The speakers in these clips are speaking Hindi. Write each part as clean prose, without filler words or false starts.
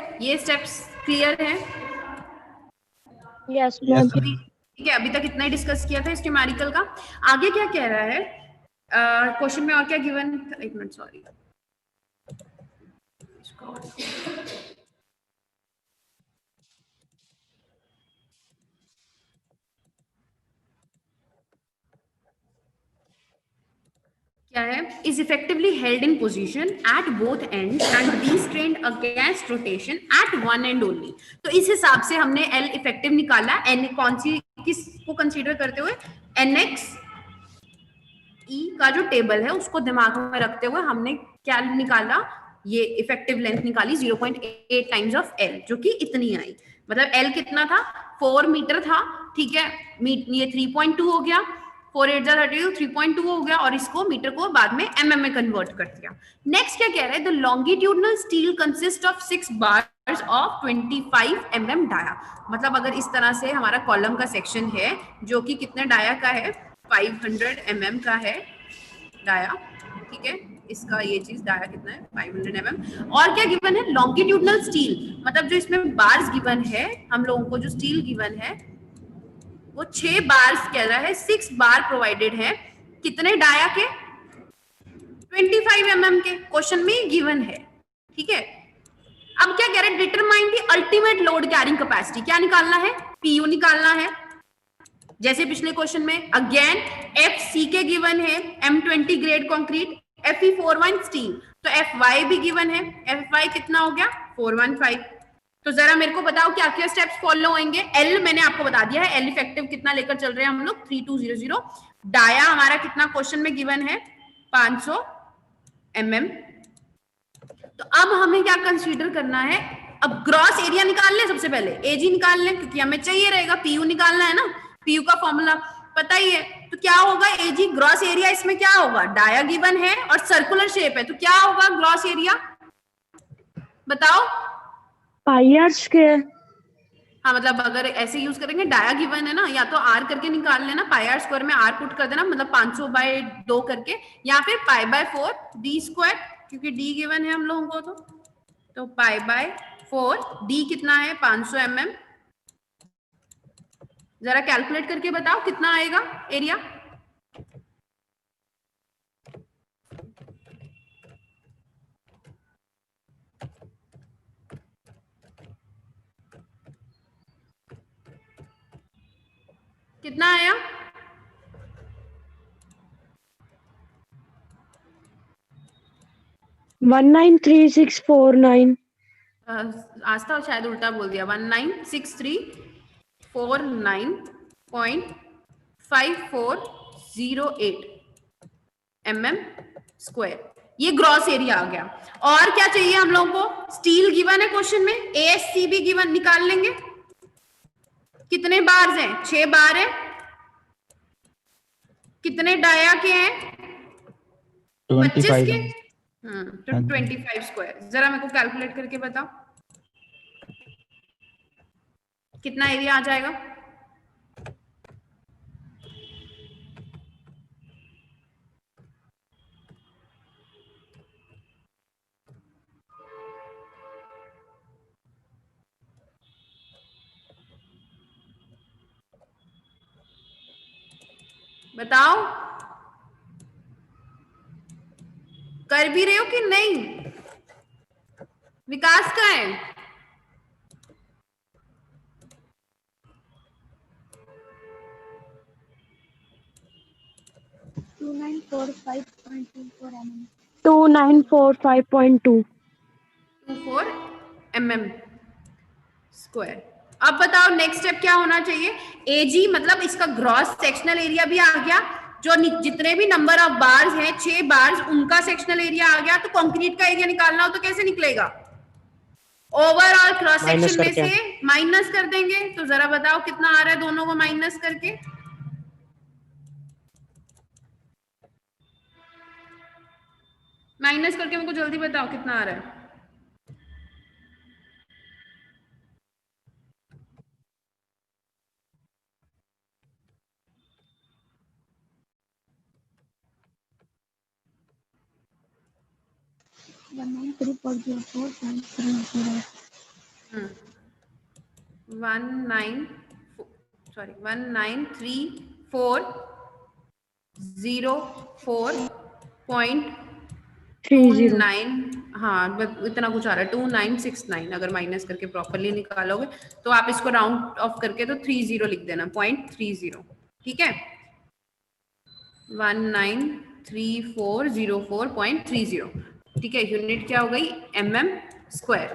ये स्टेप्स क्लियर है? Yes ma'am. ठीक है, अभी तक इतना ही डिस्कस किया था इस न्यूमेरिकल का। आगे क्या कह रहा है क्वेश्चन में, और क्या गिवन? एक मिनट, सॉरी। क्या है? Is effectively held in position at both end end be strained against rotation at one end only. तो इस हिसाब से हमने एल इफेक्टिव निकाला। एन कौन सी, किसको कंसीडर करते हुए? एनएक्स ई का जो टेबल है उसको दिमाग में रखते हुए हमने क्या निकाला? ये इफेक्टिव लेंथ निकाली 0.8 टाइम्स ऑफ एल, जो कि इतनी आई। मतलब एल कितना था? 4 मीटर था। ठीक है, ये 3.2 हो गया। 4 8 32, 3.2 हो गया, और इसको मीटर को बाद में एमएम में कन्वर्ट कर दिया। नेक्स्ट क्या कह रहा है? The longitudinal steel consist of 6 bars of 25 mm dia. मतलब अगर इस तरह से हमारा कॉलम का सेक्शन है जो कि कितने डाया का है? 500 mm का है डाया। ठीक है, इसका ये चीज डाया कितना है? 500 mm। और क्या गिवन है? लॉन्गिट्यूडनल स्टील, मतलब जो इसमें बार्स गिवन है हम लोगों को, जो स्टील गिवन है वो 6 बार्स कह रहा है, 6 बार प्रोवाइडेड है। कितने डाया के? 25 mm के, क्वेश्चन में गिवन है। ठीक है, अब क्या कह रहे हैं? Determine the ultimate load carrying capacity. क्या निकालना है? पीयू निकालना है। जैसे पिछले क्वेश्चन में अगेन एफ सी के गिवन है, M20 grade concrete, Fe41 steel, तो Fy भी गिवन है। Fy कितना हो गया? 415। तो जरा मेरे को बताओ क्या क्या स्टेप्स फॉलो होंगे? एल मैंने आपको बता दिया है, एल इफेक्टिव कितना लेकर चल रहे हैं हम लोग? 3200। डाया हमारा कितना क्वेश्चन में गिवन है? 500 mm। तो अब हमें क्या कंसीडर करना है? अब ग्रॉस एरिया निकाल लें सबसे पहले, एजी निकाल लें, क्योंकि हमें चाहिए रहेगा। पीयू निकालना है ना, पीयू का फॉर्मूला पता ही है। तो क्या होगा? एजी ग्रॉस एरिया, इसमें क्या होगा? डाया गिवन है और सर्कुलर शेप है, तो क्या होगा ग्रॉस एरिया? बताओ। पाई आर स्क्वायर। हाँ, मतलब अगर ऐसे यूज करेंगे, डाया गिवन है ना, या तो आर करके निकाल लेना, पाई आर स्क्वायर में आर पुट कर देना, मतलब 500/2 करके, या फिर π/4 डी स्क्वायर, क्योंकि डी गिवन है हम लोगों को। तो π/4 डी कितना है? 500 mm। जरा कैलकुलेट करके बताओ कितना आएगा एरिया? कितना आया? वन 193,649। आस्था शायद उल्टा बोल दिया। 196349.5408 mm स्क्वायर। ये ग्रॉस एरिया आ गया। और क्या चाहिए हम लोगों को? स्टील गिवन है क्वेश्चन में, एएससी भी गिवन, निकाल लेंगे। कितने बार्स हैं? 6 बार है। कितने डाया के हैं? 25 के। तो 25 स्क्वायर। जरा मेरे को कैलकुलेट करके बताओ कितना एरिया आ जाएगा? बताओ, कर भी रहे हो कि नहीं? विकास का है? To 2945.2 24 mm square. अब बताओ नेक्स्ट स्टेप क्या होना चाहिए? एजी मतलब इसका ग्रॉस सेक्शनल एरिया भी आ गया, जो जितने भी नंबर ऑफ बार्स हैं 6 बार्स, उनका सेक्शनल एरिया आ गया। तो कंक्रीट का एरिया निकालना हो तो कैसे निकलेगा? ओवरऑल क्रॉस सेक्शन में से माइनस कर देंगे। तो जरा बताओ कितना आ रहा है दोनों को माइनस करके? माइनस करके मेरे को जल्दी बताओ कितना आ रहा है? 30 1934.29, हाँ इतना कुछ आ रहा है 2969। अगर माइनस करके प्रॉपरली निकालोगे तो आप इसको राउंड ऑफ करके तो 30 लिख देना, 0.30, ठीक है। 193404.30, ठीक है। यूनिट क्या हो गई, mm²।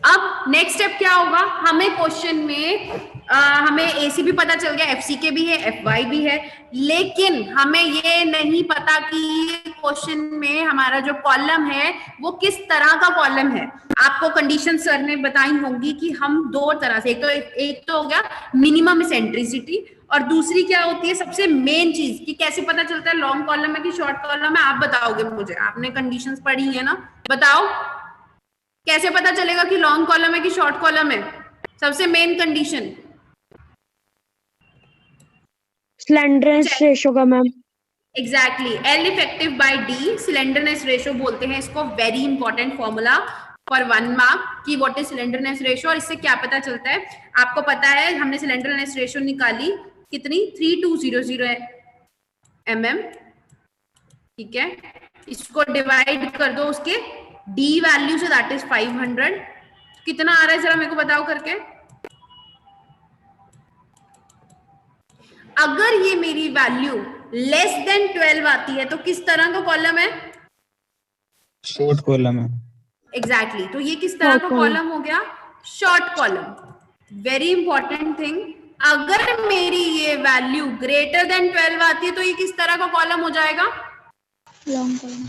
अब नेक्स्ट स्टेप क्या होगा, हमें क्वेश्चन में हमें एसी भी पता चल गया, एफसीके भी है, एफवाई भी है, लेकिन हमें ये नहीं पता कि क्वेश्चन में हमारा जो कॉलम है वो किस तरह का कॉलम है। आपको कंडीशन सर ने बताई होंगी कि हम दो तरह से, एक तो हो गया मिनिमम इसेंट्रिसिटी, और दूसरी क्या होती है सबसे मेन चीज कि कैसे पता चलता है लॉन्ग कॉलम है कि शॉर्ट कॉलम है। आप बताओगे मुझे, आपने कंडीशंस पढ़ी है ना, बताओ कैसे पता चलेगा कि लॉन्ग कॉलम है कि शॉर्ट कॉलम है। सबसे मेन कंडीशन स्लेंडरनेस रेशो का ma'am. Exactly, L effective by D, slenderness ratio बोलते हैं इसको। Very important formula for 1 mark की व्हाट इज सिलेंडरनेस रेशो। और इससे क्या पता चलता है, आपको पता है हमने सिलेंडरनेस रेशो निकाली कितनी, 3200 mm, ठीक है। इसको डिवाइड कर दो उसके डी वैल्यू से, दैट इज 500। कितना आ रहा है जरा मेरे को बताओ करके। अगर ये मेरी वैल्यू लेस देन 12 आती है तो किस तरह का कॉलम है, शॉर्ट कॉलम है। एग्जैक्टली, तो ये किस तरह का कॉलम हो गया, short column. Very important thing, अगर मेरी ये वैल्यू ग्रेटर देन 12 आती है तो ये किस तरह का कॉलम हो जाएगा, लॉन्ग कॉलम।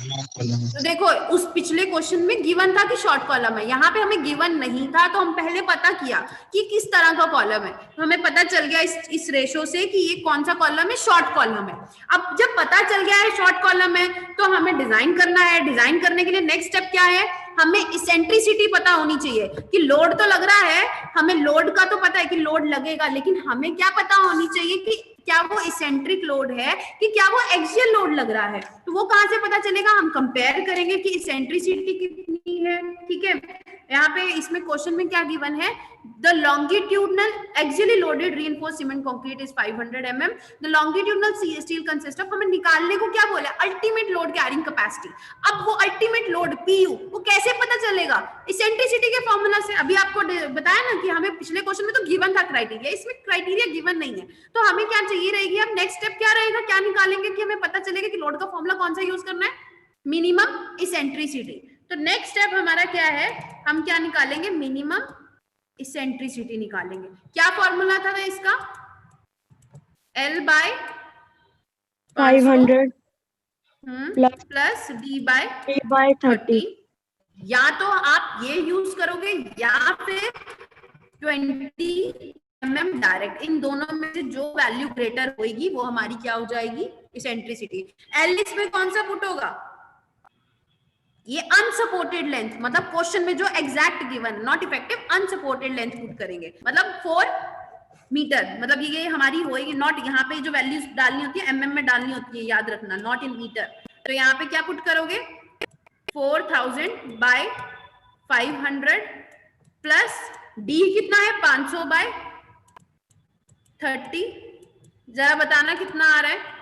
तो देखो उस पिछले क्वेश्चन में गिवन था कि शॉर्ट कॉलम है, यहाँ पे हमें गिवन नहीं था तो हम पहले पता किया कि किस तरह का कॉलम है, तो हमें पता चल गया इस रेशो से कि ये कौन सा कॉलम है, शॉर्ट कॉलम है। अब जब पता चल गया है शॉर्ट कॉलम है तो हमें डिजाइन करना है। डिजाइन करने के लिए नेक्स्ट स्टेप क्या है, हमें इसेंट्रिसिटी पता होनी चाहिए कि लोड तो लग रहा है, हमें लोड का तो पता है कि लोड लगेगा, लेकिन हमें क्या पता होनी चाहिए कि क्या वो इसेंट्रिक लोड है कि क्या वो एक्सियल लोड लग रहा है। तो वो कहां से पता चलेगा, हम कंपेयर करेंगे कि इसेंट्रिसिटी कितनी है, ठीक है। यहाँ पे इसमें क्वेश्चन में क्या गिवन है, the longitudinal axially loaded reinforced cement concrete is 500 mm, the longitudinal steel consist of, हमें निकालने को क्या बोला, अल्टीमेट लोड कैरिंग कैपेसिटी। अब वो अल्टीमेट लोड पीयू वो कैसे पता चलेगा, इसेंट्रिसिटी के फॉर्मूला से। अभी आपको बताया ना कि हमें पिछले क्वेश्चन में तो गिवन था क्राइटेरिया, इसमें क्राइटेरिया गिवन नहीं है, तो हमें क्या चाहिए रहेगी, अब नेक्स्ट स्टेप क्या रहेगा, क्या निकालेंगे कि हमें पता चलेगा कि लोड का फॉर्मूला कौन सा यूज करना है, मिनिमम इसेंट्रिसिटी। तो नेक्स्ट स्टेप हमारा क्या है, हम क्या निकालेंगे, मिनिमम इसेंट्रिसिटी निकालेंगे। क्या फॉर्मूला था इसका, L by 500 plus D by 30। या तो आप ये यूज करोगे या फिर 20 mm डायरेक्ट, इन दोनों में से जो वैल्यू ग्रेटर होगी वो हमारी क्या हो जाएगी, इसेंट्रिसिटी। L इसमें कौन सा पुट होगा, ये अनसपोर्टेड लेंथ, मतलब क्वेश्चन में जो exact given, not effective, unsupported length put करेंगे, मतलब 4 मीटर, मतलब ये हमारी होएगी, नॉट यहाँ पे जो वैल्यूज डालनी होती है mm में डालनी होती है, याद रखना, नॉट इन मीटर। तो यहाँ पे क्या पुट करोगे, 4000 बाय 500 प्लस D कितना है, 500 बाय 30, जरा बताना कितना आ रहा है,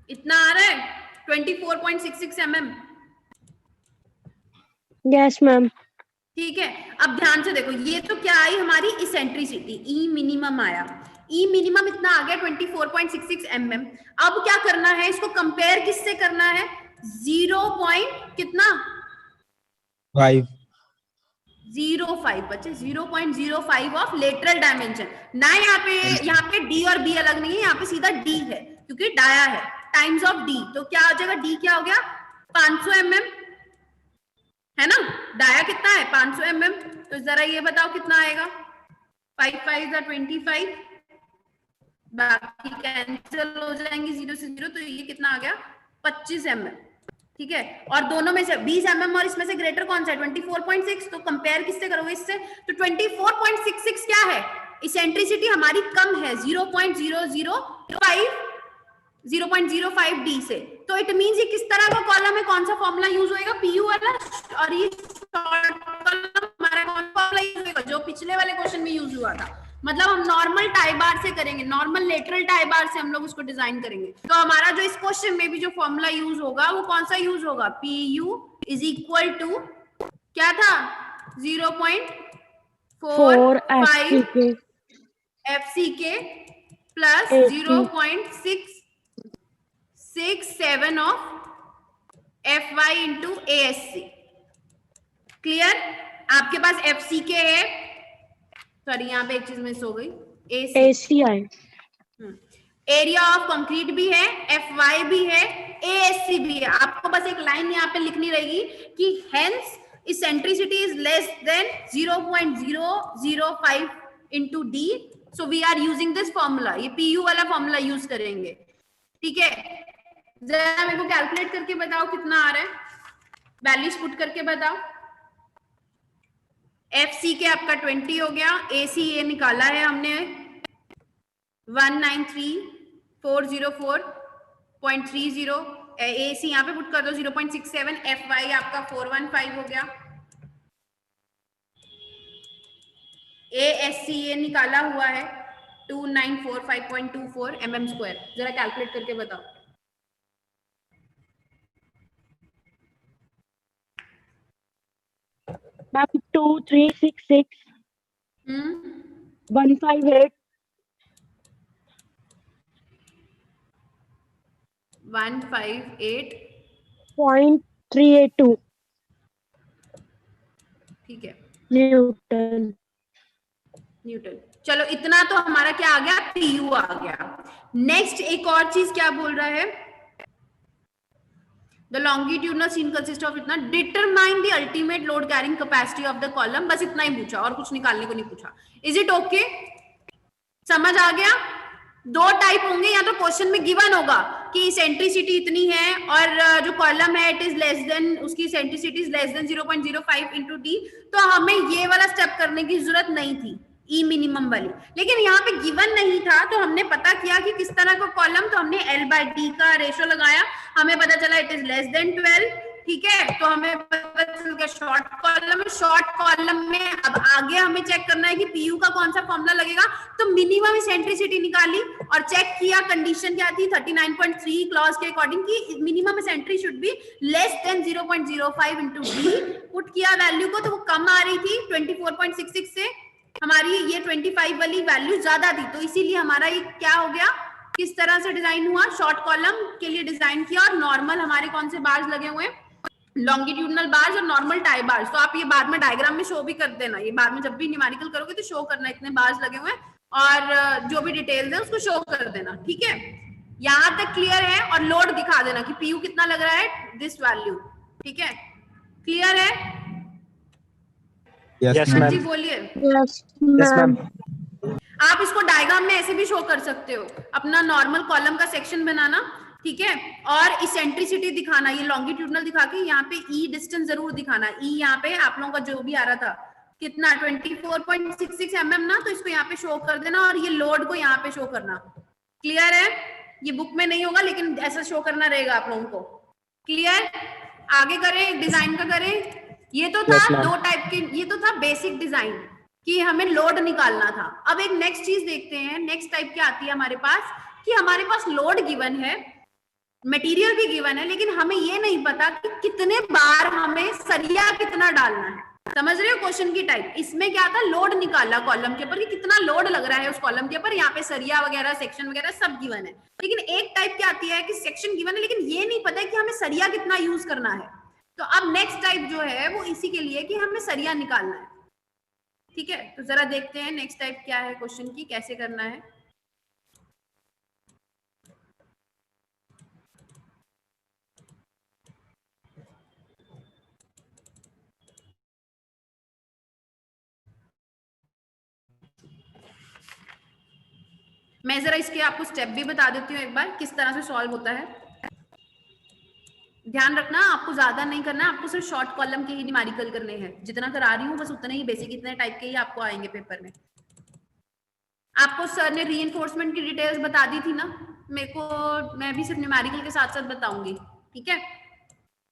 इतना आ रहा है 24.66 mm। Yes ma'am. ठीक है, अब ध्यान से देखो, ये तो क्या आई हमारी इसेंट्रिसिटी, ई मिनिमम आया, ई मिनिमम इतना आ गया 24.66 mm। अब क्या करना है, इसको कंपेयर किससे करना है, 0. कितना 0.05 बच्चे, 0.05 ऑफ लेटरल डायमेंशन ना। यहाँ पे डी और बी अलग नहीं है, यहाँ पे सीधा डी है क्योंकि डाया है, टाइम्स ऑफ डी। तो क्या हो जाएगा, डी क्या हो गया 500 mm है ना, डाया कितना है 500 mm। तो जरा ये बताओ कितना आएगा, 5 5 25, बाकी कैंसिल हो जाएंगे 0 से 0, तो ये कितना आ गया 25 mm, ठीक है। और दोनों में से 20 mm और इसमें से ग्रेटर कौन सा है, 24.6, तो कंपेयर किससे करोगे, इससे, तो 24.66 क्या है, इसेंट्रिसिटी हमारी कम है 0.005 डी से, तो इट मींस ये किस तरह का कॉलम है, कौन सा फॉर्मूला यूज होएगा, पीयू वाला, और ये शॉर्ट कॉलम हमारा कौन सा फॉर्मूला यूज होएगा जो पिछले वाले क्वेश्चन में यूज हुआ था। मतलब हम नॉर्मल टाई बार से करेंगे, नॉर्मल लेटरल टाई बार से हम लोग उसको डिजाइन करेंगे। तो हमारा जो इस क्वेश्चन में भी जो फॉर्मूला यूज होगा वो कौन सा यूज होगा, पीयू इज इक्वल टू क्या था 0.45 FCK plus 0.667 of FY into ASC। Clear? आपके पास FCK है, सॉरी यहाँ पे एक चीज मिस हो गई, ACI, एरिया ऑफ कंक्रीट भी है, FY भी है, ASC भी है। आपको बस एक लाइन यहाँ पे लिखनी रहेगी कि hence eccentricity is less than 0.005 into D, so we are using this formula, ये PU वाला फॉर्मूला यूज करेंगे। ठीक है, जरा मेरे को कैलकुलेट करके बताओ कितना आ रहा है, वैल्यूज पुट करके बताओ। FCK आपका 20 हो गया, ACA निकाला है हमने 193,404.30, AC यहाँ पे पुट कर दो 0.67, FY आपका 415 हो गया, ASCA निकाला हुआ है 2945.24 mm स्क्वायर। जरा कैलकुलेट करके बताओ। मैम 2366 158 .382 ठीक है, न्यूटन। चलो इतना तो हमारा क्या आ गया, PU आ गया। नेक्स्ट एक और चीज क्या बोल रहा है, the longitudinal seen consist of इतना, determine the ultimate load carrying capacity of the column, बस इतना ही पूछा और कुछ निकालने को नहीं पूछा। Is it okay? समझ आ गया? दो टाइप होंगे, या तो क्वेश्चन में गिवन होगा कि इसेंट्रिसिटी इतनी है और जो कॉलम है इट इज लेस देन, उसकी eccentricity is less than 0.05 into D, तो हमें ये वाला स्टेप करने की जरूरत नहीं थी, ई मिनिमम वाली। लेकिन यहाँ पे गिवन नहीं था तो हमने पता किया कि किस तरह का कॉलम, तो हमने L/D का रेशो लगाया, हमें पता चला इट इज लेस देन 12। ठीक है, तो हमें पता चल गया शॉर्ट कॉलम, शॉर्ट कॉलम में अब आगे हमें चेक करना है कि PU का कौन सा फॉर्मूला लगेगा। तो मिनिमम इसेंट्रिसिटी निकाली और चेक किया, कंडीशन क्या थी 39.3 क्लॉज के अकॉर्डिंग की minimum eccentricity should be less than 0.05 into D. Put किया वैल्यू को तो वो कम आ रही थी 24.66 से, हमारी ये 25 वाली वैल्यू ज्यादा थी, तो इसीलिए हमारा ये क्या हो गया, किस तरह से डिजाइन हुआ, शॉर्ट कॉलम के लिए डिजाइन किया। और नॉर्मल हमारे कौन से बार्स लगे हुए हैं, लॉन्गिट्यूडनल बार्स और नॉर्मल टाई बार्स। तो आप ये बाद में डायग्राम में शो भी कर देना, ये बाद में जब भी न्यूमेरिकल करोगे तो शो करना इतने बार्स लगे हुए हैं, और जो भी डिटेल्स है उसको शो कर देना। ठीक है, यहां तक क्लियर है? और लोड दिखा देना कि PU कितना लग रहा है, दिस वैल्यू। ठीक है, क्लियर है? यस हाँ मैम। जी बोलिए। Yes ma'am. आप इसको डायग्राम में ऐसे भी शो कर सकते हो, अपना नॉर्मल कॉलम का सेक्शन बनाना, ठीक है, और इसेंट्रिसिटी दिखाना, ये लॉन्गिट्यूडनल दिखा के यहाँ पे ई डिस्टेंस जरूर दिखाना। ई यहाँ पे आप लोगों का जो भी आ रहा था कितना 24.66 mm ना, तो इसको यहाँ पे शो कर देना और ये लोड को यहाँ पे शो करना। क्लियर है? ये बुक में नहीं होगा लेकिन ऐसा शो करना रहेगा आप लोगों को। क्लियर? आगे करें, डिजाइन का करें। ये तो था दो टाइप के, ये तो था बेसिक डिजाइन कि हमें लोड निकालना था। अब एक नेक्स्ट चीज देखते हैं, नेक्स्ट टाइप क्या आती है हमारे पास, कि हमारे पास लोड गिवन है, मटेरियल भी गिवन है, लेकिन हमें ये नहीं पता कि कितने बार हमें सरिया कितना डालना है। समझ रहे हो क्वेश्चन की टाइप? इसमें क्या था, लोड निकाला कॉलम के ऊपर कि कितना लोड लग रहा है उस कॉलम के ऊपर, यहाँ पे सरिया वगैरह सेक्शन वगैरह सब गिवन है। लेकिन एक टाइप क्या आती है कि सेक्शन गिवन है लेकिन ये नहीं पता है कि हमें सरिया कितना यूज करना है। तो अब नेक्स्ट टाइप जो है वो इसी के लिए कि हमें सरिया निकालना है। ठीक है, तो जरा देखते हैं नेक्स्ट टाइप क्या है क्वेश्चन की, कैसे करना है। मैं जरा इसके आपको स्टेप भी बता देती हूँ एक बार, किस तरह से सॉल्व होता है। ध्यान रखना, आपको ज्यादा नहीं करना, आपको सिर्फ शॉर्ट कॉलम के ही न्यूमेरिकल करने हैं। जितना करा रही हूँ बस उतने ही बेसिक, इतने टाइप के ही आपको आएंगे पेपर में। आपको सर ने रीइंफोर्समेंट की डिटेल्स बता दी थी ना, मेरे को, मैं भी सिर्फ न्यूमेरिकल के साथ साथ बताऊंगी, ठीक है।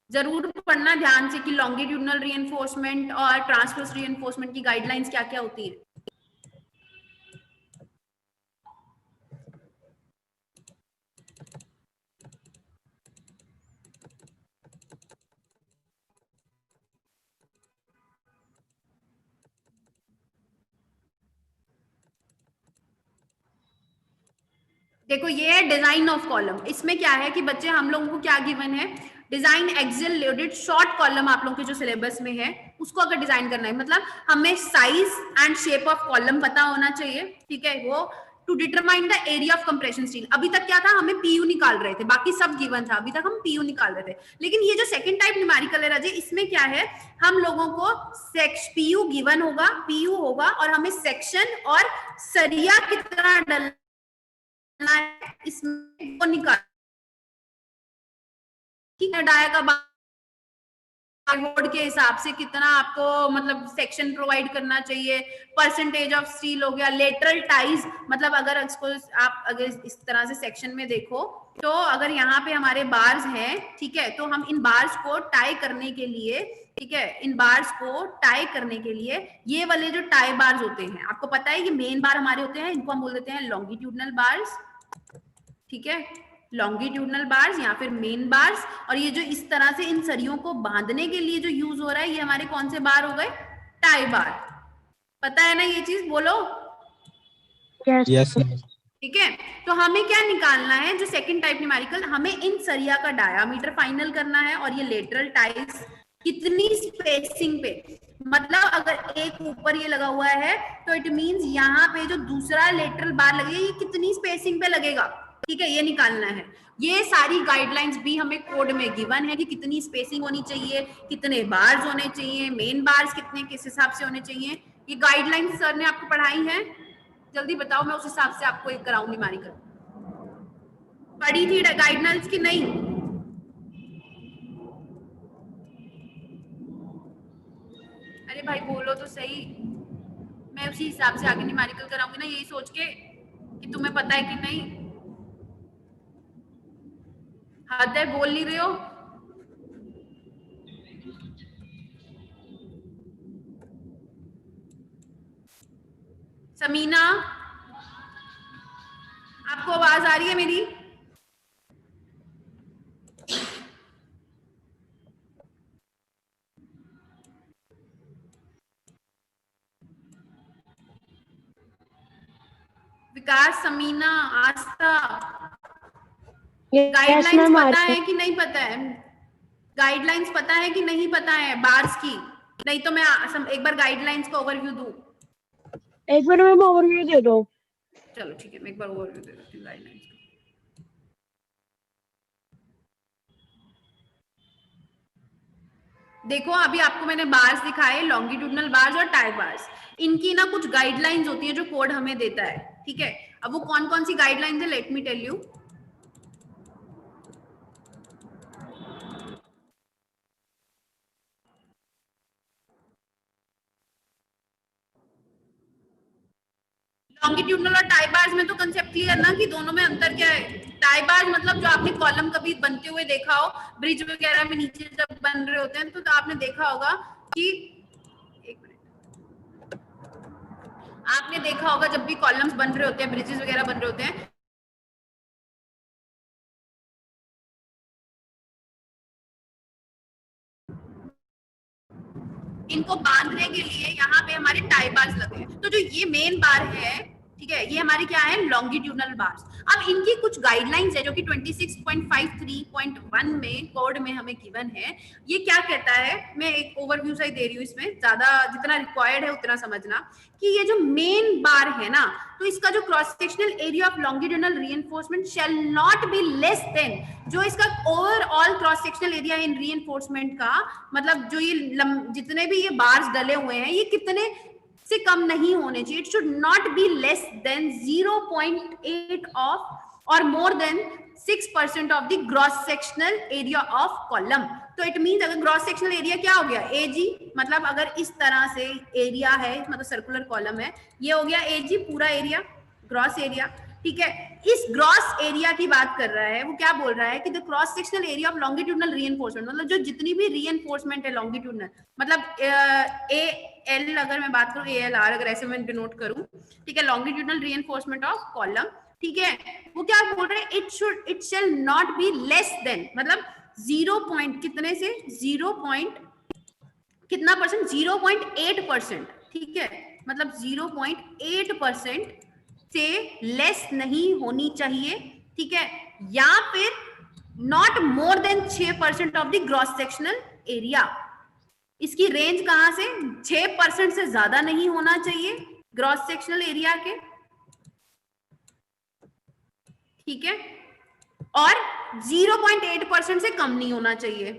जरूर पढ़ना ध्यान से कि लॉन्गिट्यूडनल रीइंफोर्समेंट और ट्रांसवर्स रीइंफोर्समेंट की गाइडलाइंस क्या क्या होती है। देखो ये है डिजाइन ऑफ कॉलम। इसमें क्या है कि बच्चे हम लोगों को क्या गिवन है, design axial loaded short column, आप लोगों के जो सिलेबस में है उसको अगर डिजाइन करना है, मतलब हमें size and shape of column पता होना चाहिए, ठीक है। वो to determine the area of compression steel, अभी तक क्या था, हमें पीयू निकाल रहे थे, बाकी सब गिवन था, अभी तक हम पीयू निकाल रहे थे। लेकिन ये जो सेकंड टाइप न्यूमेरिकल है राजे, इसमें क्या है, हम लोगों को पीयू गिवन होगा, पीयू होगा, और हमें सेक्शन और सरिया कितना डलना है इसमें वो निकाल, ठीक है। डाया का बारकोड के हिसाब से कितना आपको मतलब सेक्शन प्रोवाइड करना चाहिए, परसेंटेज ऑफ स्टील हो गया, लेटरल टाइज, मतलब अगर इसको आप अगर इस तरह से सेक्शन में देखो तो अगर यहाँ पे हमारे बार्स हैं, ठीक है, तो हम इन बार्स को टाई करने के लिए, ठीक है, इन बार्स को टाई करने के लिए ये वाले जो टाई बार्स होते हैं, आपको पता है कि मेन बार हमारे होते हैं, इनको हम बोल देते हैं लॉन्गिट्यूडनल बार्स, ठीक है, लॉन्गिट्यूडनल बार्स या फिर मेन बार्स। और ये जो इस तरह से इन सरियों को बांधने के लिए जो यूज हो रहा है, ये हमारे कौन से बार हो गए, टाई बार। पता है ना ये चीज, बोलो। Yes. ठीक है, तो हमें क्या निकालना है, जो सेकंड टाइप न्यूमेरिकल, हमें इन सरिया का डायामीटर फाइनल करना है, और ये लेटरल टाइज कितनी स्पेसिंग पे, मतलब अगर एक ऊपर ये लगा हुआ है तो इट मींस यहाँ पे जो दूसरा लेटरल बार लगेगा ये कितनी स्पेसिंग पे लगेगा, ठीक है, ये निकालना है। ये सारी गाइडलाइंस भी हमें कोड में गिवन है कि कितनी स्पेसिंग होनी चाहिए, कितने बार्स होने चाहिए, मेन बार्स कितने किस हिसाब से होने चाहिए, ये गाइडलाइंस सर ने आपको पढ़ाई है। जल्दी बताओ, मैं उस हिसाब से आपको एक कराऊंगी न्यूमेरिकल। पढ़ी थी गाइडलाइंस की नहीं? अरे भाई बोलो तो सही, मैं उसी हिसाब से आगे न्यूमेरिकल कराऊंगी ना, यही सोच के कि तुम्हें पता है कि नहीं। हद है, बोल नहीं रहे हो। समीना, आपको आवाज आ रही है मेरी? विकास, समीना, आस्था, गाइडलाइंस पता है कि नहीं पता है? गाइडलाइंस पता है कि नहीं पता है बार्स की? नहीं तो मैं एक बार गाइडलाइंस का ओवरव्यू दूं। एक बार मैं ओवरव्यू दे दो। चलो ठीक है, मैं एक बार ओवरव्यू दे देती हूँ गाइडलाइंस का। देखो अभी आपको मैंने बार्स दिखाए, लॉन्गिट्यूडनल बार्स और टाई बार्स, इनकी ना कुछ गाइडलाइंस होती है जो कोड हमें देता है, ठीक है। अब वो कौन कौन सी गाइडलाइंस है, let me tell you. Longitudinal और टाई बार्स में तो कंसेप्ट क्लियर ना कि दोनों में अंतर क्या है। टाई बार्स मतलब जो आपने कॉलम कभी बनते हुए देखा हो, ब्रिज वगैरह में नीचे जब बन रहे होते हैं तो आपने देखा होगा कि, एक मिनट, आपने देखा होगा जब भी कॉलम्स बन रहे होते हैं, ब्रिजेस वगैरह बन रहे होते हैं, इनको बांधने के लिए यहाँ पे हमारे टाई बार्स लगे हैं। तो जो ये मेन बार है, ठीक है, ये हमारे क्या है, लॉन्गिट्यूडनल बार्स। अब इनकी कुछ गाइडलाइंस है जो कि 26.53.1 में कोड में हमें गिवन है। ये क्या कहता है, मैं एक ओवरव्यू सा ही दे रही हूँ, इसमें ज्यादा जितना रिक्वायर्ड है उतना समझना, कि ये जो मेन बार है ना, तो इसका जो cross sectional area of longitudinal reinforcement shell not be less then, जो इसका overall cross sectional area in reinforcement का, मतलब जो ये जितने भी ये बार्स डले हुए हैं ये कितने से कम नहीं होने चाहिए। It should not be less than 0.8 of और more than 6% of the gross sectional area of column. तो इट मींस अगर ग्रॉस सेक्शनल एरिया क्या हो गया, एजी, मतलब अगर इस तरह से एरिया है, मतलब सर्कुलर कॉलम है, ये हो गया एजी पूरा एरिया, ग्रॉस एरिया, ठीक है। इस ग्रॉस एरिया की बात कर रहा है, वो क्या बोल रहा है कि the cross sectional area of longitudinal reinforcement, मतलब जो जितनी भी रीइंफोर्समेंट है लॉन्गिट्यूडनल, मतलब ए एल अगर मैं बात करूं, ए एल आर अगर ऐसे मैं डिनोट करूं, ठीक है, लॉन्गिट्यूडनल रीइंफोर्समेंट ऑफ कॉलम, ठीक है, वो क्या बोल रहे हैं, it shall not be less then, मतलब 0 पॉइंट कितने से 0 पॉइंट कितना परसेंट, 0.8%, ठीक है, मतलब 0.8% से लेस नहीं होनी चाहिए, ठीक है, या फिर not more than 6% of the gross sectional area. इसकी रेंज कहां से, 6% से ज्यादा नहीं होना चाहिए ग्रॉस सेक्शनल एरिया के, ठीक है, और 0.8% से कम नहीं होना चाहिए,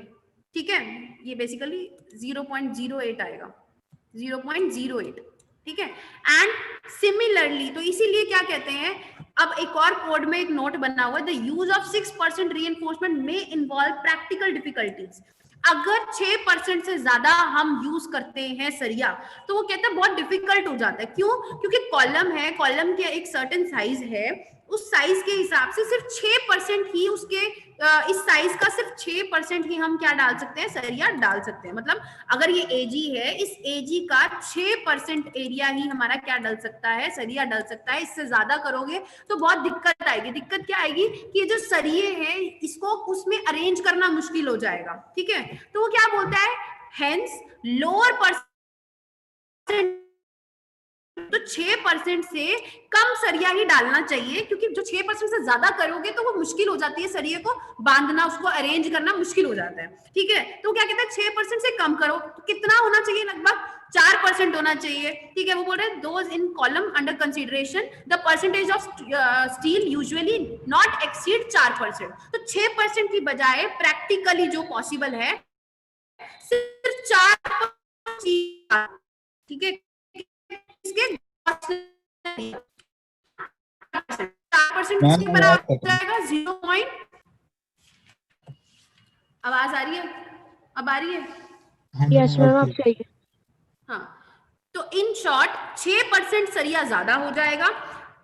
ठीक है, ये बेसिकली 0.08 आएगा, 0.08, ठीक है। एंड सिमिलरली, तो इसीलिए क्या कहते हैं, अब एक और कोड में एक नोट बना हुआ है, द यूज ऑफ 6% रीइंफोर्समेंट में इन्वॉल्व प्रैक्टिकल डिफिकल्टीज। अगर 6% से ज्यादा हम यूज करते हैं सरिया, तो वो कहता है बहुत डिफिकल्ट हो जाता है। क्यों? क्योंकि कॉलम है, कॉलम के एक सर्टेन साइज है, उस साइज के हिसाब से सिर्फ 6% ही उसके इस साइज का सिर्फ 6% ही हम क्या डाल सकते हैं, सरिया डाल सकते हैं। मतलब अगर ये एजी है, इस एजी का 6% एरिया ही हमारा क्या डल सकता है, सरिया डल सकता है। इससे ज्यादा करोगे तो बहुत दिक्कत आएगी। दिक्कत क्या आएगी कि ये जो सरिये हैं इसको उसमें अरेंज करना मुश्किल हो जाएगा, ठीक है। तो वो क्या बोलता है, हेंस लोअर परसेंट, तो 6% से कम सरिया ही डालना चाहिए, क्योंकि जो 6% से ज्यादा करोगे तो वो मुश्किल हो जाती है, सरिये को बांधना, उसको अरेंज करना मुश्किल हो जाता है, ठीक है। तो क्या कहते हैं 6% से कम करो, तो कितना होना चाहिए, लगभग 4% होना चाहिए, ठीक है। वो बोल रहे हैं those in column under consideration the percentage of steel usually not exceed 4%। तो 6% की बजाय प्रैक्टिकली जो पॉसिबल है सिर्फ 4%, ठीक है, इसके 4% किसके बराबर हो जाएगा, 0. आवाज आ रही है, अब आ रही है, यस मैम आप सही है। हाँ। तो इन शॉर्ट 6% सरिया ज्यादा हो जाएगा,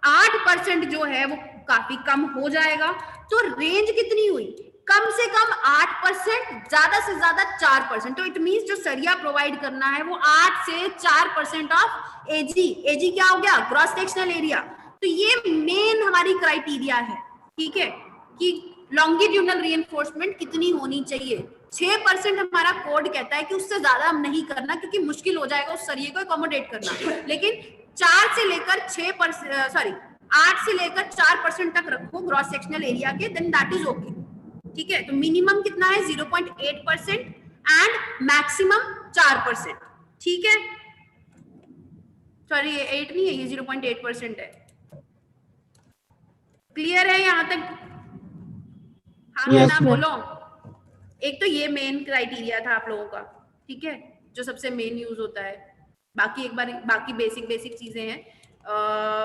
8% जो है वो काफी कम हो जाएगा। तो रेंज कितनी हुई, कम से कम 8%, ज्यादा से ज्यादा 4%। तो इट मींस जो सरिया प्रोवाइड करना है वो 8 से 4% ऑफ एजी। एजी क्या हो गया, क्रॉस सेक्शनल एरिया। तो ये मेन हमारी क्राइटेरिया है, ठीक है, कि लॉन्गिट्यूडनल रीइंफोर्समेंट कितनी होनी चाहिए। 6% हमारा कोड कहता है कि उससे ज्यादा हम नहीं करना, क्योंकि मुश्किल हो जाएगा उस सरिये को अकोमोडेट करना। लेकिन 4 से लेकर 6%, सॉरी 8 से लेकर 4% तक रखो ग्रॉस सेक्शनल एरिया के, देन दैट इज ओके, ठीक है। तो मिनिमम कितना है 0.8% एंड मैक्सिमम 4%, ठीक है। सॉरी 8 नहीं है, ये 0.8% है। क्लियर है यहाँ तक? हाँ Yes, ना ma'am. बोलो। एक तो ये मेन क्राइटेरिया था आप लोगों का, ठीक है, जो सबसे मेन यूज होता है। बाकी एक बार बाकी बेसिक चीजें हैं,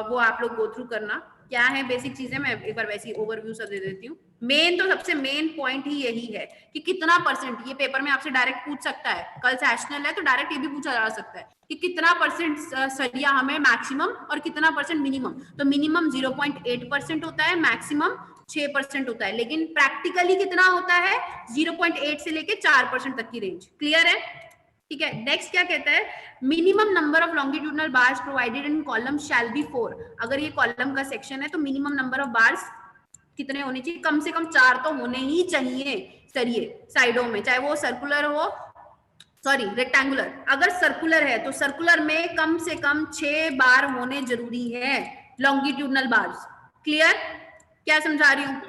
वो आप लोग गो थ्रू करना। क्या है बेसिक चीजें, मैं एक बार वैसी ओवरव्यू सा दे देती हूँ। मेन तो सबसे मेन पॉइंट ही यही है कि कितना परसेंट, ये पेपर में आपसे डायरेक्ट पूछ सकता है, कल सेशनल है तो डायरेक्ट ये भी पूछा जा सकता है कि कितना परसेंट सरिया हमें मैक्सिमम और कितना परसेंट मिनिमम। तो मिनिमम 0.8% होता है, मैक्सिमम 6% होता है, लेकिन प्रैक्टिकली कितना होता है 0.8 से लेके 4% तक की रेंज। क्लियर है? ठीक है। नेक्स्ट क्या कहता है, minimum number of longitudinal bars provided in column shall be 4। अगर ये कॉलम का सेक्शन है तो मिनिमम नंबर ऑफ बार्स कितने होने चाहिए, कम से कम 4 तो होने ही चाहिए सरिये साइडों में, चाहे वो सर्कुलर हो, सॉरी रेक्टेंगुलर। अगर सर्कुलर है तो सर्कुलर में कम से कम 6 बार होने जरूरी है लॉन्गिट्यूडनल बार्स। क्लियर? क्या समझा रही हूँ?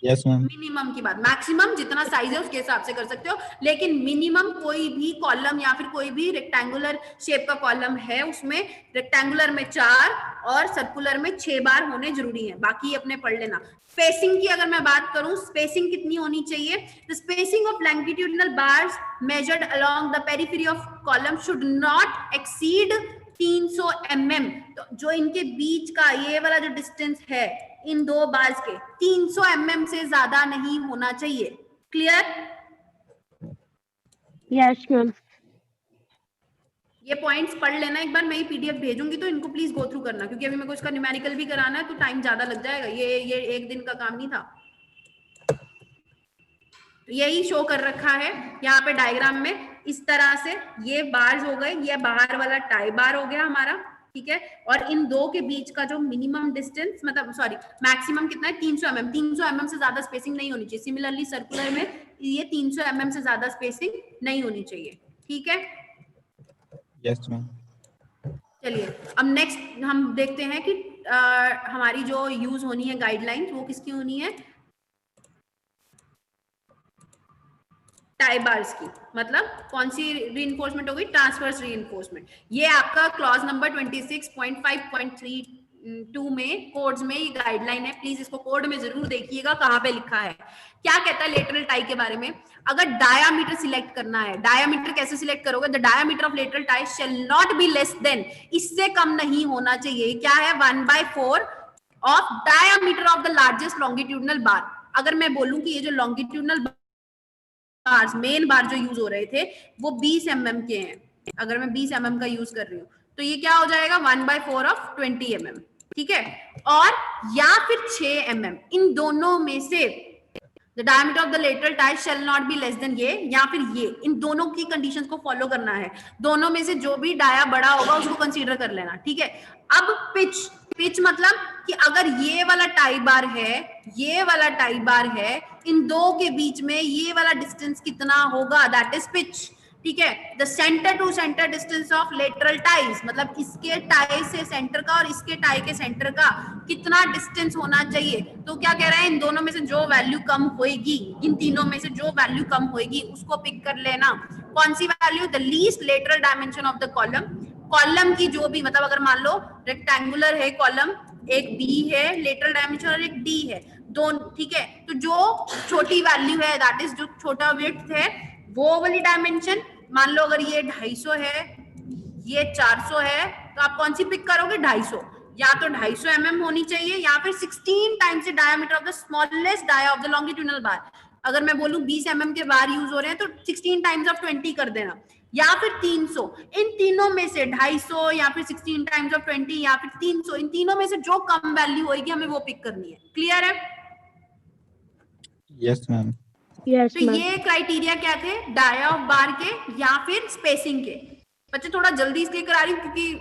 Yes ma'am. मिनिमम की बात, मैक्सिमम जितना साइज है उसके हिसाब से कर सकते हो, लेकिन मिनिमम कोई भी कॉलम या फिर कोई भी रेक्टेंगुलर शेप का कॉलम है उसमें रेक्टेंगुलर में 4 और सर्कुलर में 6 बार होने जरूरी है। बाकी अपने पढ़ लेना। स्पेसिंग की अगर मैं बात करूं, स्पेसिंग कितनी होनी चाहिए, the spacing of longitudinal bars measured along the periphery of column should not exceed 300 mm। तो जो इनके बीच का ये वाला जो डिस्टेंस है इन दो बार्स के 300 mm से ज्यादा नहीं होना चाहिए। क्लियर? Yes ma'am. ये पॉइंट्स पढ़ लेना एक बार, मैं ही पीडीएफ भेजूंगी तो इनको प्लीज गो थ्रू करना, क्योंकि अभी मेरे को इसका न्यूमेरिकल भी कराना है तो टाइम ज्यादा लग जाएगा, ये एक दिन का काम नहीं था। तो यही शो कर रखा है यहाँ पे डायग्राम में इस तरह से, ये बार्स हो गए, ये बाहर वाला टाई बार हो गया हमारा, ठीक है। और इन दो के बीच का जो मिनिमम डिस्टेंस, मतलब सॉरी मैक्सिमम कितना है, 300 mm, 300 mm से ज्यादा स्पेसिंग नहीं होनी चाहिए। सिमिलरली सर्कुलर में ये 300 mm से ज्यादा स्पेसिंग नहीं होनी चाहिए, ठीक है। Yes ma'am. चलिए अब नेक्स्ट हम देखते हैं कि हमारी जो यूज होनी है गाइडलाइंस वो किसकी होनी है, टाई बार्स की। मतलब कौन सी रीइंफोर्समेंट होगी, ट्रांसवर्स रीइंफोर्समेंट। ये आपका क्लॉज नंबर 26.5.32 में कोड्स में ये गाइडलाइन है, प्लीज इसको कोड में जरूर देखिएगा कहाँ पे लिखा है। क्या कहता है लेटरल टाई के बारे में, अगर डायामीटर सिलेक्ट करना है, डायामीटर कैसे सिलेक्ट करोगे, the diameter of lateral tie shall not be less than, इससे कम नहीं होना चाहिए, क्या है 1/4 of diameter of the largest longitudinal bar. अगर मैं बोलूं कि ये जो लॉन्गिट्यूडनल बार्स, मेन बार जो यूज हो रहे थे वो 20 mm के हैं, अगर मैं 20 mm का यूज कर रही हूँ तो ये क्या हो जाएगा 1/4 ऑफ 20 mm, ठीक है। और या फिर 6 mm, इन दोनों में से the diameter of the lateral tie shall not be less then ये या फिर ये, इन दोनों की कंडीशंस को फॉलो करना है। दोनों में से जो भी डाया बड़ा होगा उसको कंसीडर कर लेना, ठीक है। अब पिच, पिच मतलब कि अगर ये वाला टाई बार है, ये वाला टाई बार है, इन दो के बीच में ये वाला डिस्टेंस कितना होगा, दैट इज पिच, ठीक है। The centre to centre distance of lateral ties, मतलब इसके टाई से सेंटर का और इसके टाई के सेंटर का कितना डिस्टेंस होना चाहिए। तो क्या कह रहा है, इन दोनों में से जो वैल्यू कम होएगी, इन तीनों में से जो वैल्यू कम होएगी उसको पिक कर लेना। कौन सी value, the least lateral dimension of the column, column की जो भी, मतलब अगर मान लो रेक्टेंगुलर है कॉलम, एक बी है लेटरल डायमेंशन और एक डी है, दोनों, ठीक है। तो जो छोटी वैल्यू है, दैट इज जो छोटा विड्थ है, वो वाली डायमेंशन, मान लो अगर ये 250 है, ये 400 है, तो आप कौन सी पिक करोगे, 250, या तो 250 mm होनी चाहिए या फिर 16 times the diameter of the smallest dia of the longitudinal bar. अगर मैं बोलूं 20 mm के बार यूज हो रहे हैं तो 16 टाइम्स ऑफ 20 कर देना, या फिर 300, इन तीनों में से 250 या फिर 16 टाइम्स ऑफ 20 या फिर 300, इन तीनों में से जो कम वैल्यू होगी हमें वो पिक करनी है। क्लियर है? Yes ma'am. यस तो मैम। ये क्राइटेरिया क्या थे, डाया ऑफ बार के या फिर स्पेसिंग के। बच्चे थोड़ा जल्दी इसलिए करा रही हूँ क्योंकि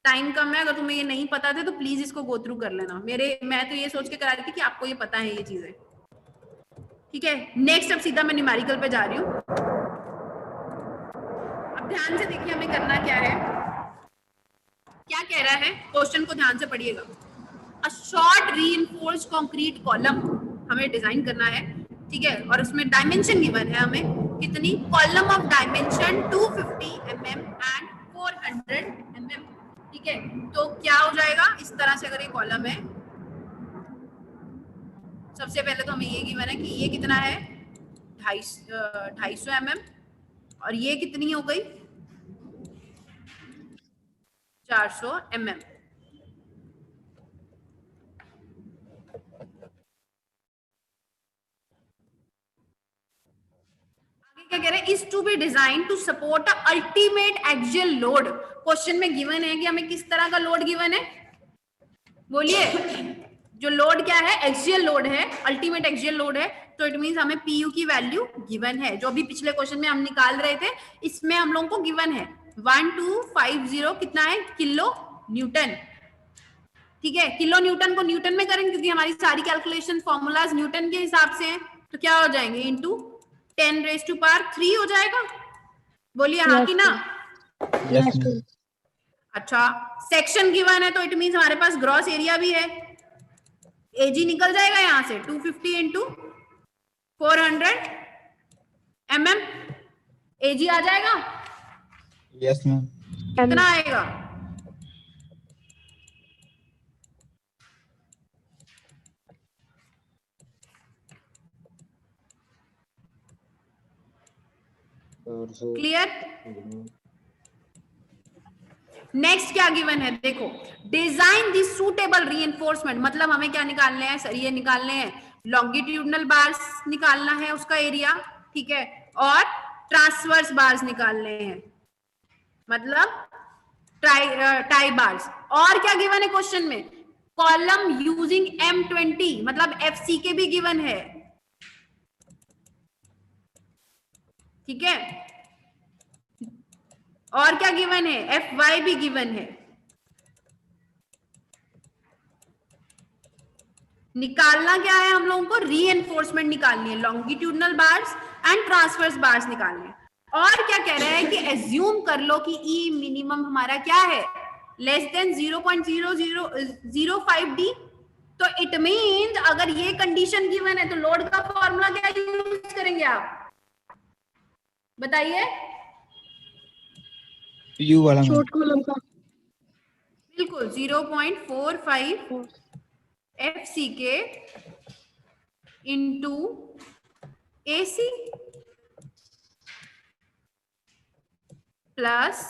टाइम कम है, अगर तुम्हें ये नहीं पता थे तो प्लीज इसको गो थ्रू कर लेना। मैं तो ये सोच के करा रही थी कि आपको ये पता है ये चीजें, ठीक है। नेक्स्ट अब सीधा मैं न्यूमेरिकल पे जा रही हूँ। अब ध्यान से देखिए हमें करना क्या है, क्या कह रहा है, क्वेश्चन को ध्यान से पढ़िएगा। A short reinforced concrete column हमें डिजाइन करना है, ठीक है। और उसमें डायमेंशन गिवन है हमें कितनी, column of dimension 250 mm and 400 mm, ठीक है। तो क्या हो जाएगा, इस तरह से अगर ये कॉलम है, सबसे पहले तो हमें ये गिवन है कि ये कितना है 250 mm, और ये कितनी हो गई 400 mm। क्या कह रहे हैं, is to be design to support ultimate axial load. Question में गिवन है कि हमें किस तरह का लोड गिवन है, बोलिए। जो लोड क्या है, एक्सियल लोड है, अल्टीमेट एक्सियल लोड है, तो इट मींस हमें पीयू की वैल्यू गिवन है, जो भी पिछले क्वेश्चन में हम निकाल रहे थे इसमें हम लोगों को गिवन है 1250 कितना है, किलो न्यूटन, ठीक है। किलो न्यूटन को न्यूटन में करेंगे क्योंकि हमारी सारी कैलकुलेशन फॉर्मूलाज न्यूटन के हिसाब से हैं, तो क्या हो जाएंगे इंटू 10⁻³ हो जाएगा, बोलिए हाँ कि ना। Yes ma'am. अच्छा, सेक्शन गिवन है तो इट मींस हमारे पास ग्रॉस एरिया भी है, एजी निकल जाएगा यहाँ से 250 इंटू 400 mm, एजी आ जाएगा, यस मैम। कितना आएगा, क्लियर। नेक्स्ट क्या गिवन है, देखो, डिजाइन दी सूटेबल रीइंफोर्समेंट, मतलब हमें क्या निकालने हैं सर, ये निकालने हैं लॉन्गिट्यूडनल बार्स निकालना है उसका एरिया, ठीक है, और ट्रांसवर्स बार्स निकालने हैं, मतलब टाई बार्स। और क्या गिवन है क्वेश्चन में? कॉलम यूजिंग M20, मतलब FCK भी गिवन है, ठीक है। और क्या गिवन है? FY भी गिवन है। निकालना क्या है हम लोगों को? रीएनफोर्समेंट निकालनी है, longitudinal bars and transverse bars निकालने हैं। और क्या कह रहा है कि एज्यूम कर लो कि ई मिनिमम हमारा क्या है? Less than 0.0005D। तो इट मीन्स अगर ये कंडीशन गिवन है तो लोड का फॉर्मूला क्या यूज करेंगे आप? बताइए। यू वाला मैम। शॉर्ट कॉलम का। बिल्कुल 0.45 FCK into AC plus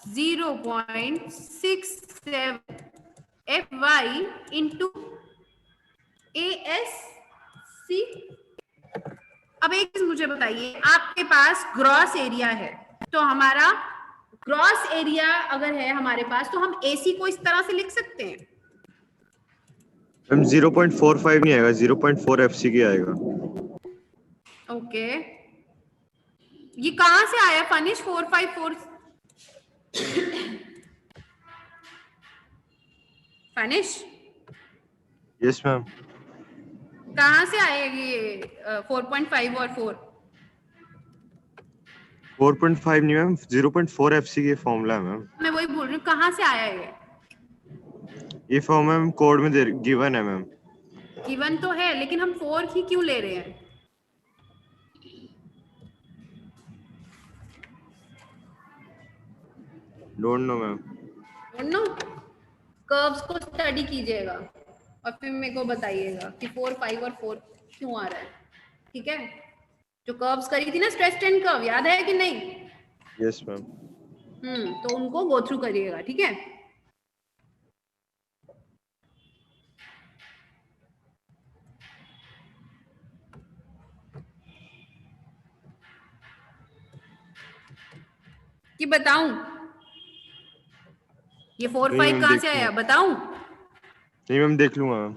0.67 FY into ASC। अब एक चीज मुझे बताइए, आपके पास ग्रॉस एरिया है, तो हमारा ग्रॉस एरिया अगर है हमारे पास, तो हम AC को इस तरह से लिख सकते हैं। मैम 0.45 नहीं आएगा, 0.4 FCK आएगा। ओके, ये कहां से आया फनिश? 454 finish yes ma'am. कहां से आएगी ये 4.5 और 4? 4.5 नहीं मैम, 0.4 FCK फॉर्मूला है मैम। मैं वही बोल रही हूँ, कहां से आया ये फॉर्मूला मैम कोड में गिवन है मैम। गिवन तो है, लेकिन हम 4 ही क्यों ले रहे हैं? Don't know ma'am. Don't know. Curves को स्टडी कीजिएगा और फिर मेरे को बताइएगा कि 4, 5 और 4 क्यों आ रहा है, ठीक है। जो कर्व्स करी थी ना, स्ट्रेस स्ट्रेन कर्व, याद है कि नहीं? Yes ma'am. तो उनको गो थ्रू करिएगा, ठीक है। कि बताऊं ये 4, 5 कहां से आया? बताऊं? नहीं मैम, देख लूंगा मैम।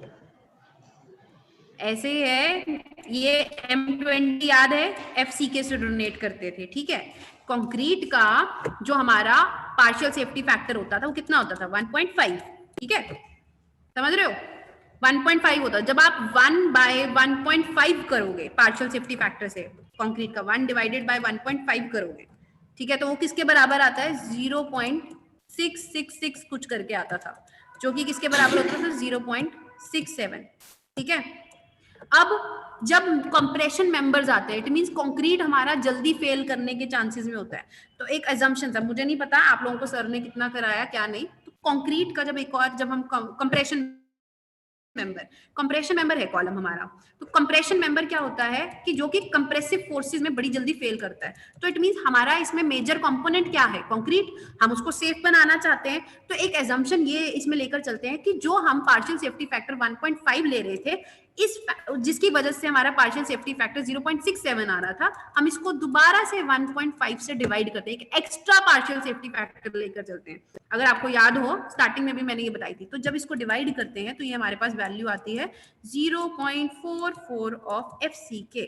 ऐसे ही है, ये M20 याद है, FCK से डोनेट करते थे, ठीक है। कंक्रीट का जो हमारा पार्शियल सेफ्टी फैक्टर होता था वो कितना होता था? 1.5, ठीक है, समझ रहे हो? 1.5 होता है। जब आप 1/1.5 करोगे पार्शियल सेफ्टी फैक्टर से, कंक्रीट का 1 डिवाइडेड बाय 1.5 करोगे, ठीक है, तो वो किसके बराबर आता है? 0.666 कुछ करके आता था, जो कि किसके बराबर होता था? 0.67, ठीक है। अब जब कंप्रेशन मेंबर्स आते हैं, इट मींस कंक्रीट हमारा जल्दी फेल करने के चांसेस में होता है। तो एक अजम्पशन था, मुझे नहीं पता आप लोगों को सर ने कितना कराया क्या नहीं, तो कंक्रीट का जब हम कंप्रेशन मेंबर है कॉलम हमारा, तो कंप्रेशन मेंबर क्या होता है कि जो कि कंप्रेसिव फोर्सेस में बड़ी जल्दी फेल करता है। तो इट मींस हमारा इसमें मेजर कंपोनेंट क्या है? कंक्रीट। हम उसको सेफ बनाना चाहते हैं, तो एक एजम्पशन ये इसमें लेकर चलते हैं कि जो हम पार्शियल सेफ्टी फैक्टर 1.5 ले रहे थे, जिसकी वजह से हमारा पार्शियल सेफ्टी फैक्टर 0.67 आ रहा था, हम इसको दोबारा से 1.5 से डिवाइड करते हैं, एक एक्स्ट्रा पार्शियल सेफ्टी फैक्टर लेकर चलते हैं। अगर आपको याद हो, स्टार्टिंग में भी मैंने ये बताई थी। तो जब इसको डिवाइड करते हैं तो ये हमारे पास वैल्यू आती है 0.44 ऑफ FCK।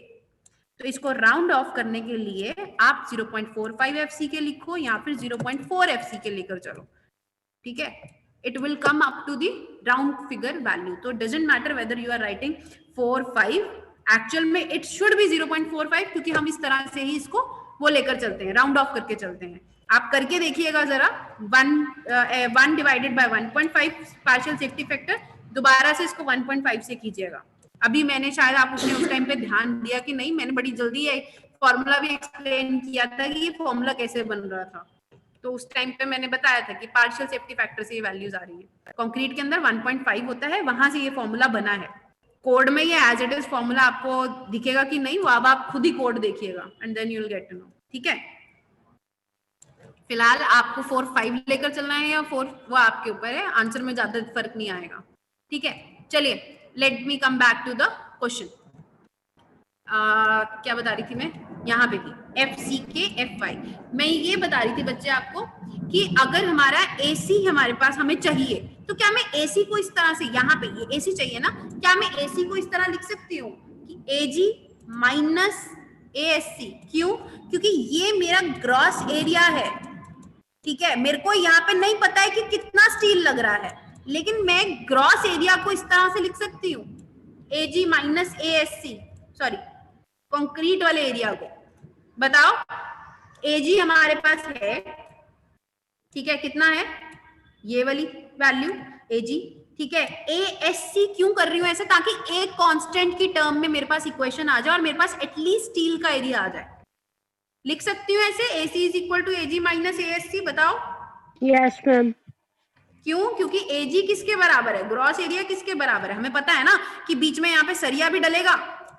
तो इसको राउंड ऑफ करने के लिए आप 0.45 FCK लिखो या फिर 0.4 FCK लेकर चलो, ठीक है। It will come up to the round figure value. So it doesn't matter whether you are writing 4, 5. Actual में it should be 0.45, क्योंकि हम इस तरह से ही इसको वो लेकर चलते हैं, राउंड ऑफ करके चलते हैं। आप करके देखिएगा जरा, 1 divided by 1.5 partial safety factor, दोबारा से इसको 1.5 से कीजिएगा। अभी मैंने शायद आप उसने उस टाइम पे ध्यान दिया कि नहीं, मैंने बड़ी जल्दी फॉर्मूला भी एक्सप्लेन किया था कि ये फॉर्मूला कैसे बन रहा था। तो उस टाइम पे मैंने बताया था कि पार्शियल सेफ्टी फैक्टर से ये वैल्यूज आ रही है। कंक्रीट के अंदर 1.5 होता है, वहां से ये फॉर्मूला बना है। कोड में ये एज इट इज फॉर्मूला आपको दिखेगा कि नहीं, वो अब आप खुद ही कोड देखिएगा and then you will get to know, ठीक है। फिलहाल आपको 4, 5 लेकर चलना है या 4, वो आपके ऊपर है, आंसर में ज्यादा फर्क नहीं आएगा, ठीक है। चलिए, let me come back to the question. क्या बता रही थी मैं, यहाँ पे थी एफ सी के एफ वाई। मैं ये बता रही थी बच्चे आपको कि अगर हमारा ए सी हमारे पास हमें चाहिए, तो क्या मैं ए सी को इस तरह से, यहाँ पे ये ए सी चाहिए ना, क्या मैं ए सी को इस तरह लिख सकती हूँ कि ए जी माइनस ए एस सी? क्यों? क्योंकि ये मेरा ग्रॉस एरिया है, ठीक है। मेरे को यहाँ पे नहीं पता है कि कितना स्टील लग रहा है, लेकिन मैं ग्रॉस एरिया को इस तरह से लिख सकती हूँ, A G minus A S C, sorry concrete वाले एरिया को। बताओ, एजी हमारे पास है, ठीक है, कितना है ये वाली वैल्यू एजी, ठीक है। ए एस सी क्यों कर रही हूं ऐसे? ताकि एक कांस्टेंट की टर्म में मेरे पास इक्वेशन आ जाए और मेरे पास एटलीस्ट स्टील का एरिया आ जाए। लिख सकती हूँ ऐसे, A C is equal to A G minus A S C. बताओ यस मैम। क्यों? क्योंकि एजी किसके बराबर है? ग्रॉस एरिया किसके बराबर है? हमें पता है ना कि बीच में यहाँ पे सरिया भी डलेगा,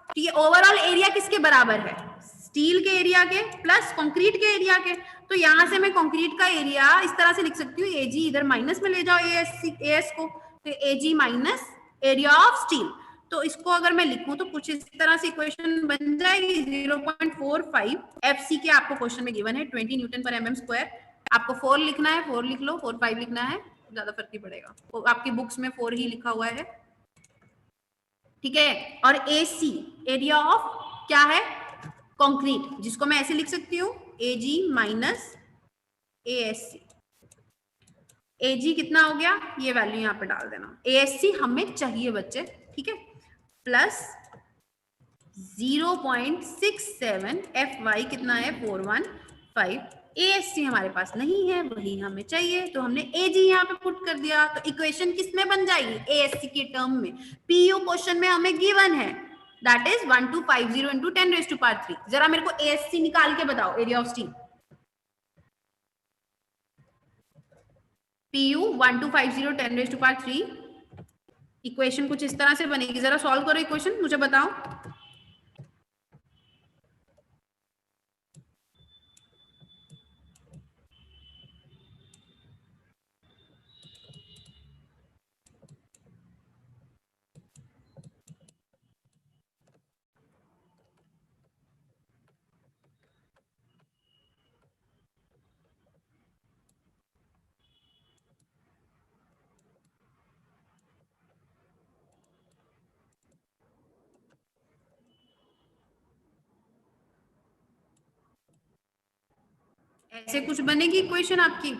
तो ये ओवरऑल एरिया किसके बराबर है? स्टील के एरिया के प्लस कंक्रीट के एरिया के। तो यहां से मैं कंक्रीट का एरिया इस तरह से लिख सकती हूँ, एजी इधर माइनस में ले जाओ एएस को, तो एजी माइनस एरिया ऑफ स्टील। तो इसको अगर मैं लिखूं तो कुछ इस तरह से इक्वेशन बन जाएगी 0.45 एफसी के आपको क्वेश्चन में गिवन है 20 न्यूटन पर एमएम स्क्वायर। आपको 4 लिखना है, 4 लिख लो, 4 5 लिखना है, ज्यादा फर्क नहीं पड़ेगा। तो आपकी बुक्स में 4 ही लिखा हुआ है, ठीक है। और एसी एरिया ऑफ क्या है? कंक्रीट, जिसको मैं ऐसे लिख सकती हूँ एजी माइनस एएससी। एजी कितना हो गया? ये वैल्यू यहाँ पे डाल देना। एएससी हमें चाहिए बच्चे, ठीक है, प्लस 0.67 एफ वाई कितना है 415। एएससी हमारे पास नहीं है, वही हमें चाहिए, तो हमने एजी यहाँ पे पुट कर दिया। तो इक्वेशन किस में बन जाएगी? एएससी के टर्म में। पीयू क्वेश्चन में हमें गिवन है, दैट इज 1250 इंटू 10⁻³ जरा मेरे को एएससी निकाल के बताओ, area of steel. PU 1250 10⁻³ equation कुछ इस तरह से बनेगी। जरा सॉल्व करो इक्वेशन, मुझे बताओ। ऐसे कुछ बनेगी इक्वेशन आपकी।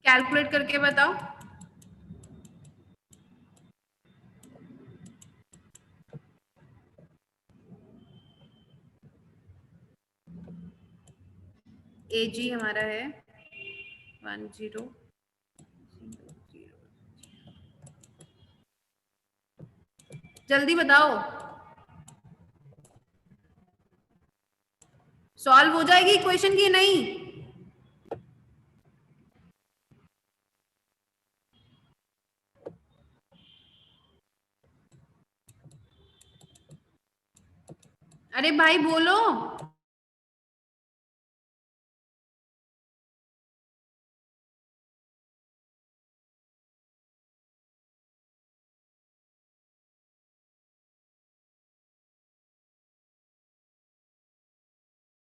कैलकुलेट करके बताओ। एजी हमारा है 1000। जल्दी बताओ, सॉल्व हो जाएगी इक्वेशन की नहीं? अरे भाई बोलो।